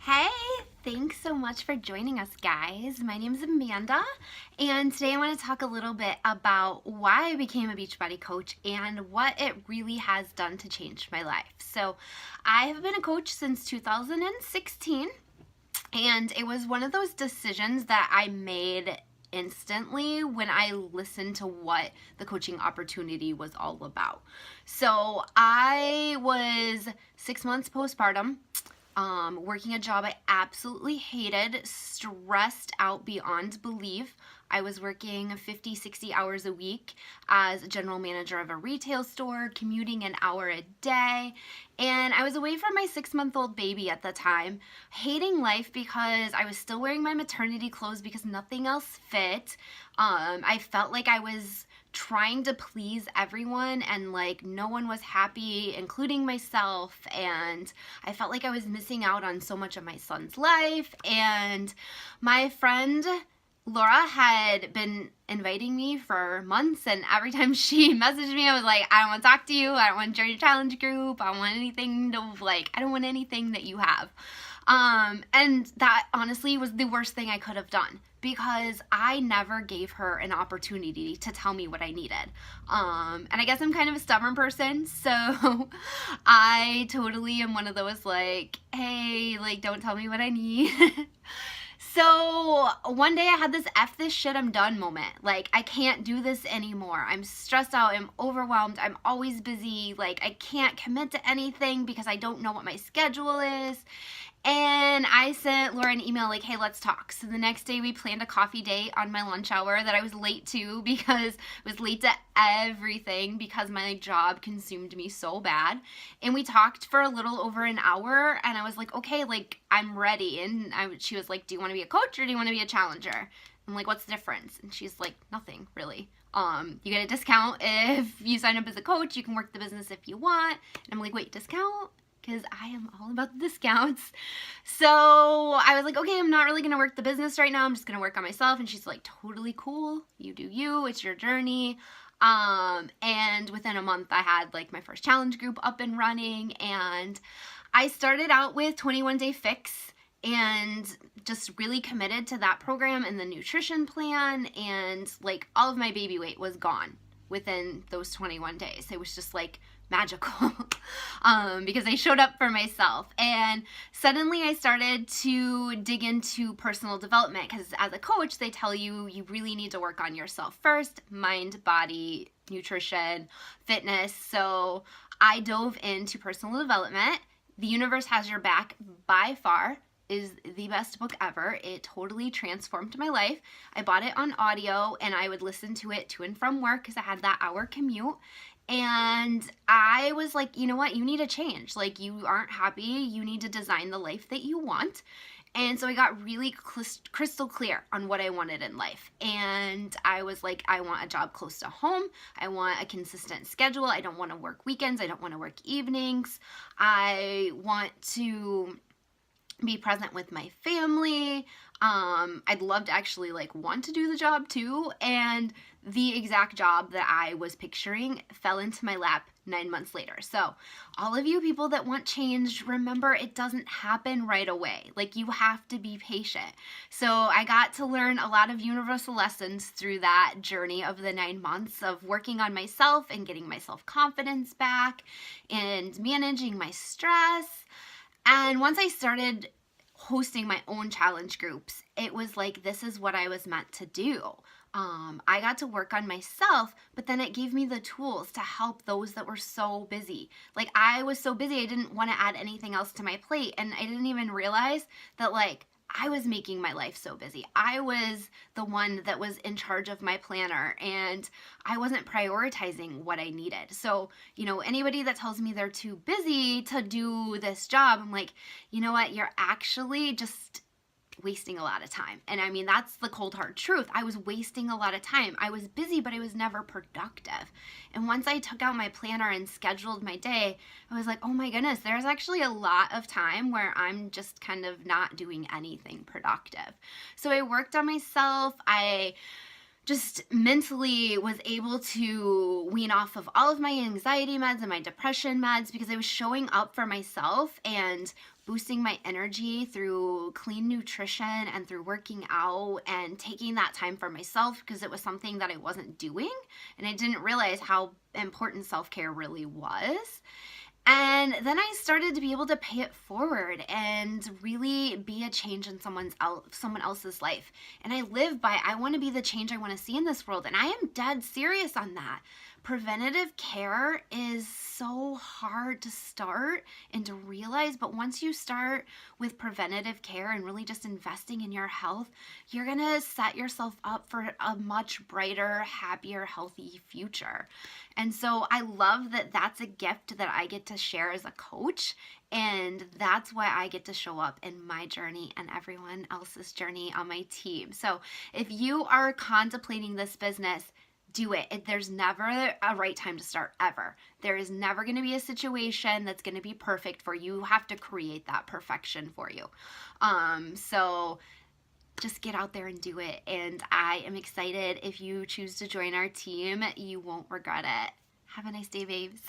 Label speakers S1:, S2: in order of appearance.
S1: Hey, thanks so much for joining us, guys. My name is Amanda, and today I want to talk a little bit about why I became a Beachbody coach and what it really has done to change my life. So, I have been a coach since 2016, and it was one of those decisions that I made instantly when I listened to what the coaching opportunity was all about. So, I was 6 months postpartum, working a job I absolutely hated, stressed out beyond belief. I was working 50, 60 hours a week as a general manager of a retail store, commuting an hour a day, and I was away from my 6-month-old baby at the time, hating life because I was still wearing my maternity clothes because nothing else fit. I felt like I was trying to please everyone and like no one was happy, including myself, and I felt like I was missing out on so much of my son's life. And my friend Laura had been inviting me for months, and every time she messaged me, I was like, I don't want to talk to you, I don't want to join your challenge group, I don't want anything that you have. And that honestly was the worst thing I could have done, because I never gave her an opportunity to tell me what I needed. And I guess I'm kind of a stubborn person, so I totally am one of those like, hey, like, don't tell me what I need. So one day I had this F this shit, I'm done moment. Like, I can't do this anymore. I'm stressed out, I'm overwhelmed, I'm always busy. Like, I can't commit to anything because I don't know what my schedule is. And I sent Laura an email like, hey, let's talk. So the next day we planned a coffee date on my lunch hour that I was late to, because I was late to everything because my job consumed me so bad. And we talked for a little over an hour, and I was like, okay, like, I'm ready. And she was like, do you want to be a coach or do you want to be a challenger? I'm like, what's the difference? And she's like, nothing really. You get a discount if you sign up as a coach. You can work the business if you want. And I'm like, wait, discount? Because I am all about the discounts. So I was like, okay, I'm not really going to work the business right now. I'm just going to work on myself. And she's like, totally cool. You do you. It's your journey. And within a month, I had like my first challenge group up and running. And I started out with 21 Day Fix and just really committed to that program and the nutrition plan. And like all of my baby weight was gone within those 21 days. It was just like magical because I showed up for myself. And suddenly I started to dig into personal development, because as a coach they tell you you really need to work on yourself first: mind, body, nutrition, fitness. So I dove into personal development. The Universe Has Your Back, by far, is the best book ever. It totally transformed my life. I bought it on audio and I would listen to it to and from work because I had that hour commute. And I was like, you know what? You need to change. Like, you aren't happy. You need to design the life that you want. And so I got really crystal clear on what I wanted in life. And I was like, I want a job close to home. I want a consistent schedule. I don't want to work weekends. I don't want to work evenings. I want to be present with my family. I'd love to actually like want to do the job too. And the exact job that I was picturing fell into my lap 9 months later. So all of you people that want change, remember, it doesn't happen right away. Like, you have to be patient. So I got to learn a lot of universal lessons through that journey of the 9 months of working on myself and getting my self-confidence back and managing my stress. And once I started hosting my own challenge groups, it was like, this is what I was meant to do. I got to work on myself, but then it gave me the tools to help those that were so busy. Like, I was so busy, I didn't want to add anything else to my plate. And I didn't even realize that, like, I was making my life so busy. I was the one that was in charge of my planner, and I wasn't prioritizing what I needed. So, you know, anybody that tells me they're too busy to do this job, I'm like, you know what? You're actually just wasting a lot of time. And I mean, that's the cold hard truth. I was wasting a lot of time. I was busy, but I was never productive. And once I took out my planner and scheduled my day, I was like, oh my goodness, there's actually a lot of time where I'm just kind of not doing anything productive. So I worked on myself. I just mentally was able to wean off of all of my anxiety meds and my depression meds because I was showing up for myself and boosting my energy through clean nutrition and through working out and taking that time for myself because it was something that I wasn't doing and I didn't realize how important self-care really was. And then I started to be able to pay it forward and really be a change in someone else's life. And I live by, I want to be the change I want to see in this world. And I am dead serious on that. Preventative care is so hard to start and to realize, but once you start with preventative care and really just investing in your health, you're going to set yourself up for a much brighter, happier, healthy future. And so I love that that's a gift that I get to share as a coach. And that's why I get to show up in my journey and everyone else's journey on my team. So if you are contemplating this business, do it. There's never a right time to start, ever. There is never going to be a situation that's going to be perfect for you. You have to create that perfection for you. So just get out there and do it. And I am excited. If you choose to join our team, you won't regret it. Have a nice day, babes.